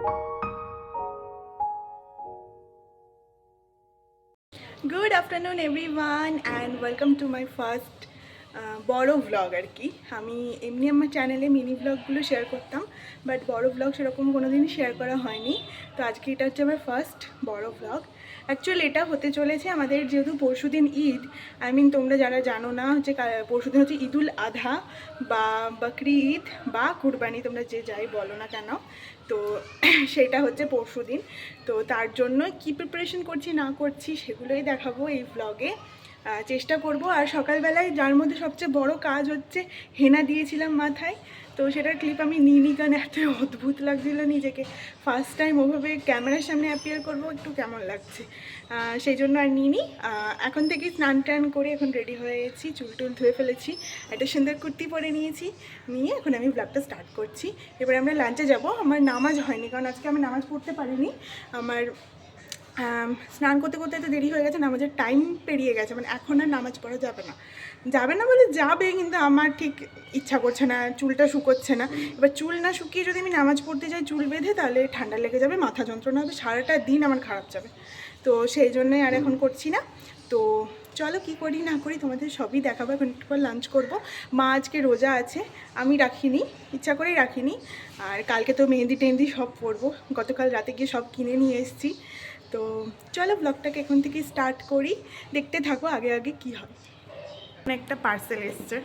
Good afternoon everyone and welcome to my first বড় vlog আর কি। আমি এমনি আমার চ্যানেলে মিনি ভ্লগগুলো শেয়ার করতাম, বাট বড় ভ্লগ সেরকম কোনো দিনই শেয়ার করা হয়নি। তো আজকে এটা হচ্ছে আমার ফার্স্ট বড় ভ্লগ। অ্যাকচুয়ালি এটা হতে চলেছে আমাদের যেহেতু পরশুদিন ঈদ, তোমরা যারা জানো না হচ্ছে পরশুদিন হচ্ছে ঈদুল আধা বা বকরি ঈদ বা কুরবানি, তোমরা যে যাই বলো না কেন। তো সেটা হচ্ছে পরশুদিন। তো তার জন্য কি প্রিপারেশন করছি না করছি সেগুলোই দেখাবো এই ভ্লগে, চেষ্টা করব। আর সকালবেলায় যার মধ্যে সবচেয়ে বড় কাজ হচ্ছে হেনা দিয়েছিলাম মাথায়, তো সেটার ক্লিপ আমি নিইনি কারণ এত অদ্ভুত লাগছিল নিজেকে। ফার্স্ট টাইম ওভাবে ক্যামেরার সামনে অ্যাপিয়ার করবো, একটু কেমন লাগছে, সেই জন্য আর নিইনি। এখন থেকেই স্নান টান করে এখন রেডি হয়ে গেছি, চুল টুল ধুয়ে ফেলেছি, একটা সুন্দর কুর্তি পরে নিয়েছি, নিয়ে এখন আমি ব্লগটা স্টার্ট করছি। এবার আমরা লাঞ্চে যাব। আমার নামাজ হয়নি কারণ আজকে আমি নামাজ পড়তে পারিনি। আমার স্নান করতে করতে এত দেরি হয়ে গেছে, নামাজের টাইম পেরিয়ে গেছে, মানে এখন আর নামাজ পড়া যাবে না। যাবে না বলে যাবে, কিন্তু আমার ঠিক ইচ্ছা করছে না, চুলটা শুকোচ্ছে না। এবার চুল না শুকিয়ে যদি আমি নামাজ পড়তে যাই চুল বেঁধে, তাহলে ঠান্ডা লেগে যাবে, মাথা যন্ত্রণা হবে, সারাটা দিন আমার খারাপ যাবে। তো সেই জন্যই আর এখন করছি না। তো চলো কি করি না করি তোমাদের সবই দেখাবো। এখন একটু পর লাঞ্চ করবো। মা আজকে রোজা আছে, আমি রাখিনি, ইচ্ছা করেই রাখিনি। আর কালকে তো মেহেন্দি টেহেন্দি সব পরবো, গতকাল রাতে গিয়ে সব কিনে নিয়ে এসেছি। তো চলো ব্লগটাকে এখন থেকে স্টার্ট করি, দেখতে থাকো আগে আগে কি হয়। একটা পার্সেল এসছে,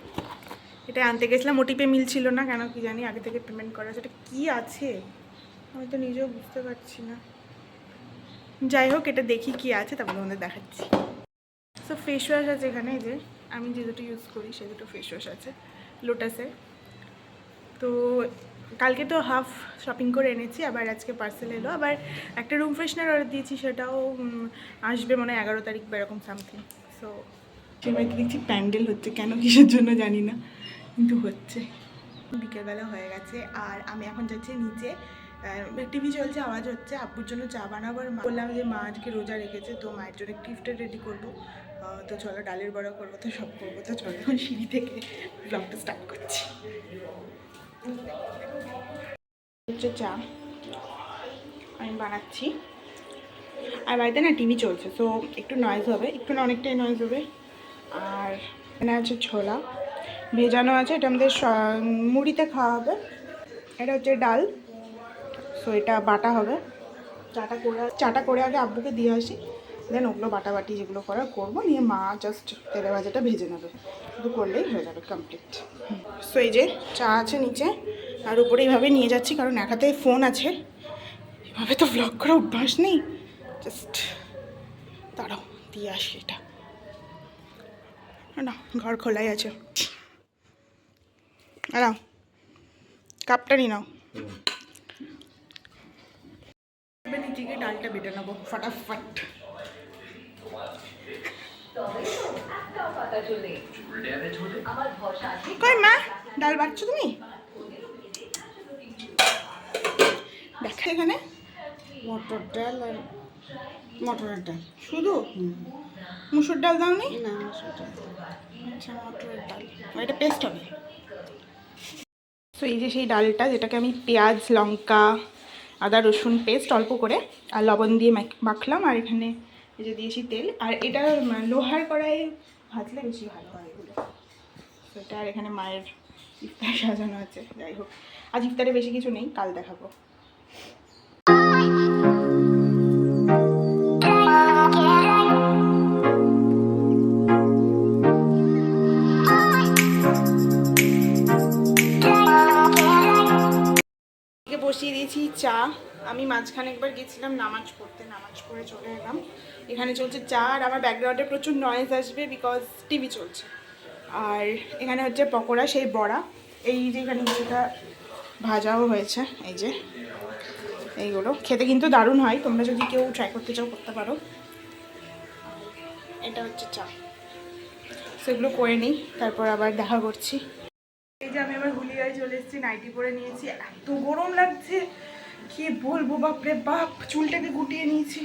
এটা আনতে গেছিলাম, ওটিপি মিলছিল না কেন কি জানি, আগে থেকে পেমেন্ট করা আছে। এটা কী আছে আমি তো নিজেও বুঝতে পারছি না। যাই হোক, এটা দেখি কি আছে, তারপর তোমাদের দেখাচ্ছি। সো ফেস ওয়াশ আছে এখানে, যে আমি যে দুটো ইউজ করি সে দুটো ফেস ওয়াশ আছে লোটাসের। তো কালকে তো হাফ শপিং করে এনেছি, আবার আজকে পার্সেল এলো। আবার একটা রুম ফ্রেশনার অর্ডার দিয়েছি, সেটাও আসবে মনে হয় 11 তারিখ বা এরকম সামথিং। সো সেবাইতে দেখছি প্যান্ডেল হচ্ছে, কেন কিসের জন্য জানি না, কিন্তু হচ্ছে। বিকেলবেলা হয়ে গেছে আর আমি এখন যাচ্ছি নিচে। টিভি চলছে, আওয়াজ হচ্ছে। আব্বুর জন্য চা বানাবার বললাম যে মা আজকে রোজা রেখেছে, তো মায়ের জন্য গিফটটা রেডি করবো। তো চলো ডালের বড়া করবো, তো সব করবো। তো চলো এখন সিঁড়ি থেকে ব্লগটা স্টার্ট করছি। হচ্ছে চা আমি বানাচ্ছি, আর বাড়িতে না টিভি চলছে, তো একটু নয়েজ হবে, একটু না অনেকটাই নয়েজ হবে। আর এখানে আছে ছোলা ভেজানো আছে, এটা আমাদের মুড়িতে খাওয়া হবে। এটা হচ্ছে ডাল, সো এটা বাটা হবে। চাটা করে আগে আব্বুকে দিয়ে আসি, দেন ওগুলো বাটাবাটি যেগুলো করার করবো, নিয়ে মা জাস্ট তেলে ভাজাটা ভেজে নেবে, শুধু করলেই হয়ে যাবে কমপ্লিট। সো এই যে চা আছে নিচে, আর উপরে এইভাবে নিয়ে যাচ্ছি কারণ এক হাতে ফোন আছে, এভাবে তো ব্লগ করা অভ্যাস নেই। জাস্ট দাঁড়াও দিয়ে আসি এটা, না ঘর খোলাই আছে। দাঁড়াও কাপটা নিয়ে নাও। নিচে গিয়ে ডালটা বেটে নেবো ফটাফট। কই মা, ডাল বাটছো তুমি? দেখা এখানে মটর ডাল আর মটরের ডাল শুধু মুসুর ডাল দাওনি? না, মসুর ডাল। আচ্ছা মটরের ডাল, এটা পেস্ট হবে। তো এই যে সেই ডালটা, যেটাকে আমি পেঁয়াজ লঙ্কা আদা রসুন পেস্ট অল্প করে আর লবণ দিয়ে মাখলাম, আর এখানে এই যে দিয়েছি তেল। আর এটা লোহার কড়াই ভাজলে বেশি ভালো হয় এগুলো। তো এটা, আর এখানে মায়ের ইফতার সাজানো আছে। যাই হোক, আজ ইফতারে বেশি কিছু নেই, কাল দেখাবো। বসিয়ে দিয়েছি চা। আমি মাঝখানে একবার গেছিলাম নামাজ পড়তে, নামাজ পড়ে চলে এলাম। এখানে চলছে চা, আর আমার ব্যাকগ্রাউন্ডে প্রচুর নয়েজ আসবে বিকজ টিভি চলছে। আর এখানে হচ্ছে পকোড়া, সেই বড়া, এই যে এখানে যেটা ভাজাও হয়েছে, এই যে এইগুলো খেতে কিন্তু দারুণ হয়, তোমরা যদি কেউ ট্রাই করতে চাও করতে পারো। এটা হচ্ছে চা, সেগুলো করে নিই, তারপর আবার দেখা করছি। এই যে আমি আবার হুলিয়ায় চলে এসেছি, নাইটি পরে নিয়েছি, এত গরম লাগছে কি বলবো, বাপরে বাপ। চুলটাকে গুটিয়ে নিয়েছি,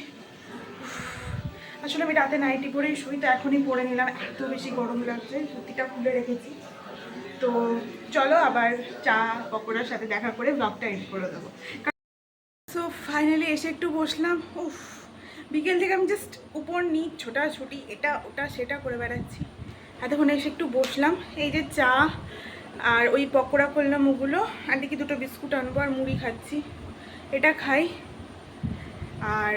আসলে আমি রাতে নাইটি পরেই শুই, তো এখনই পরে নিলাম, এত বেশি গরম লাগছে, সুতিটা খুলে রেখেছি। তো চলো আবার চা পকোড়ার সাথে দেখা করে ব্লগটা এন্ড করে দেবো। সো ফাইনালি এসে একটু বসলাম। উফ, বিকেল থেকে আমি জাস্ট উপর নিচ ছোটাছুটি এটা ওটা সেটা করে বেড়াচ্ছি। এতক্ষণ এসে একটু বসলাম, এই যে চা আর ওই পকোড়া করলাম ওগুলো, আর দেখি দুটো বিস্কুট আনবো আর মুড়ি খাচ্ছি, এটা খাই। আর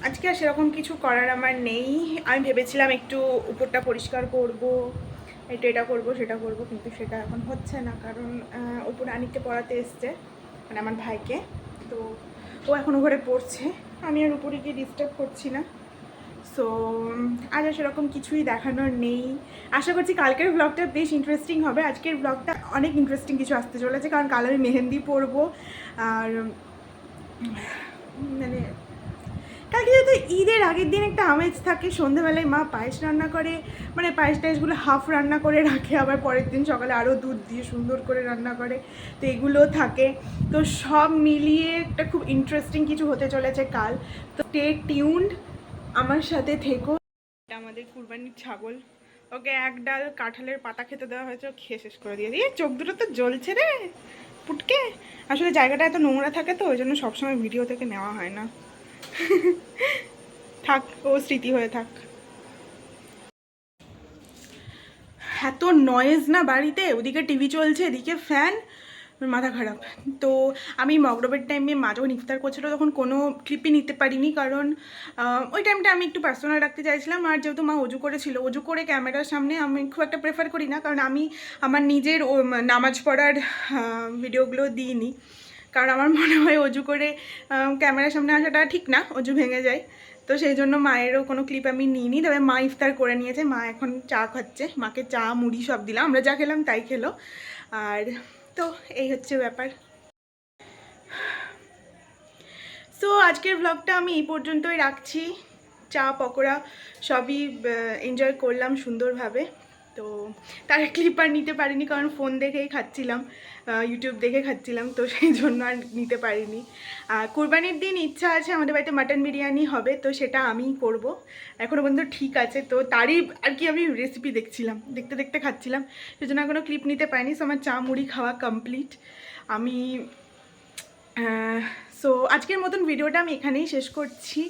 আজকে আর সেরকম কিছু করার আমার নেই। আমি ভেবেছিলাম একটু উপরটা পরিষ্কার করব, একটু এটা করব সেটা করব, কিন্তু সেটা এখন হচ্ছে না, কারণ উপরে আনিকে পড়াতে এসছে, মানে আমার ভাইকে। তো ও এখনও ঘরে পড়ছে, আমি আর উপরে গিয়ে ডিস্টার্ব করছি না। সো আজ আর সেরকম কিছুই দেখানোর নেই। আশা করছি কালকের ব্লগটা বেশ ইন্টারেস্টিং হবে। আজকের ব্লগটা অনেক ইন্টারেস্টিং কিছু আসতে চলেছে, কারণ কাল আমি মেহেন্দি পরবো। আর মানে কালকে যেহেতু ঈদের আগের দিন একটা আমেজ থাকে, সন্ধ্যেবেলায় মা পায়েস রান্না করে, মানে পায়েস টায়েসগুলো হাফ রান্না করে রাখে, আবার পরের দিন সকালে আরও দুধ দিয়ে সুন্দর করে রান্না করে, তো এগুলো থাকে। তো সব মিলিয়ে একটা খুব ইন্টারেস্টিং কিছু হতে চলেছে কাল। তো স্টে টিউনড, আমার সাথে থেকো। এটা আমাদের কুরবানির ছাগল, ওকে এক ডাল কাঁঠালের পাতা খেতে দেওয়া হয়েছে, ও খেয়ে শেষ করে দিয়ে চোখ দুটো তো জ্বলছে রে পুটকে। আসলে জায়গাটা এত নোংরা থাকে তো ওই জন্য সবসময় ভিডিও থেকে নেওয়া হয় না। থাক, ও স্মৃতি হয়ে থাক। এত নয়েজ না বাড়িতে, ওদিকে টিভি চলছে, এদিকে ফ্যান, মাথা খারাপ। তো আমি মগরবের টাইমে মা যখন ইফতার করছিল তখন কোনো ক্লিপই নিতে পারিনি, কারণ ওই টাইমটা আমি একটু পার্সোনাল রাখতে চাইছিলাম। আর যেহেতু মা অজু করেছিল, অজু করে ক্যামেরার সামনে আমি খুব একটা প্রেফার করি না, কারণ আমি আমার নিজের নামাজ পড়ার ভিডিওগুলো দিইনি, কারণ আমার মনে হয় অজু করে ক্যামেরার সামনে আসাটা ঠিক না, অজু ভেঙে যায়। তো সেই জন্য মায়েরও কোনো ক্লিপ আমি নিইনি। তবে মা ইফতার করে নিয়েছে, মা এখন চা খাচ্ছে, মাকে চা মুড়ি সব দিলাম, আমরা যা খেলাম তাই খেলো। আর তো এই হচ্ছে ব্যাপার। সো আজকের ব্লগটা আমি এই পর্যন্তই রাখছি। চা পকোড়া সবই এনজয় করলাম সুন্দরভাবে। তো তার ক্লিপ আর নিতে পারিনি, কারণ ফোন দেখেই খাচ্ছিলাম, ইউটিউব দেখে খাচ্ছিলাম, তো সেই জন্য আর নিতে পারিনি। কুরবানির দিন ইচ্ছা আছে আমাদের বাড়িতে মাটন বিরিয়ানি হবে, তো সেটা আমিই করব, এখনও পর্যন্ত ঠিক আছে। তো তারই আর কি আমি রেসিপি দেখছিলাম, দেখতে দেখতে খাচ্ছিলাম, সেই জন্য কোনো ক্লিপ নিতে পারিনি। সো আমার চা মুড়ি খাওয়া কমপ্লিট। আমি সো আজকের মতন ভিডিওটা আমি এখানেই শেষ করছি,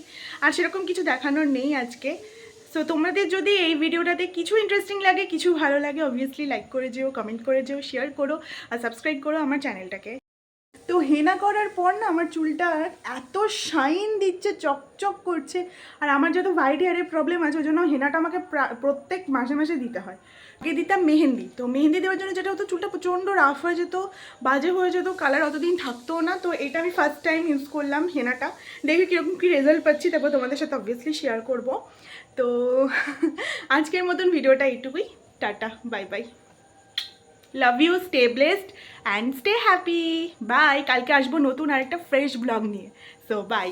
আর সেরকম কিছু দেখানোর নেই আজকে। সো তোমাদের যদি এই ভিডিওটাতে কিছু ইন্টারেস্টিং লাগে, কিছু ভালো লাগে, অবভিয়াসলি লাইক করে যেও, কমেন্ট করে যেও, শেয়ার করো আর সাবস্ক্রাইব করো আমার চ্যানেলটাকে। তো হেনা করার পর না আমার চুলটা এত শাইন দিচ্ছে, চকচক করছে। আর আমার যত হোয়াইট হেয়ারের প্রবলেম আছে, ওই জন্য হেনাটা আমাকে প্রত্যেক মাসে মাসে দিতে হয়। আগে দিতাম মেহেন্দি, তো মেহেন্দি দেওয়ার জন্য যেটা হতো চুলটা প্রচণ্ড রাফ হয়ে যেত, বাজে হয়ে যেত, কালার অতদিন থাকতো না। তো এটা আমি ফার্স্ট টাইম ইউজ করলাম হেনাটা, দেখি কীরকম কী রেজাল্ট পাচ্ছি, তারপর তোমাদের সাথে অবভিয়াসলি শেয়ার করব। তো আজকের মতন ভিডিওটা এইটুকুই, tata, bye bye, love you, stay blessed and stay happy, bye. কালকে আসবো নতুন আরেকটা ফ্রেশ ব্লগ নিয়ে, সো বাই।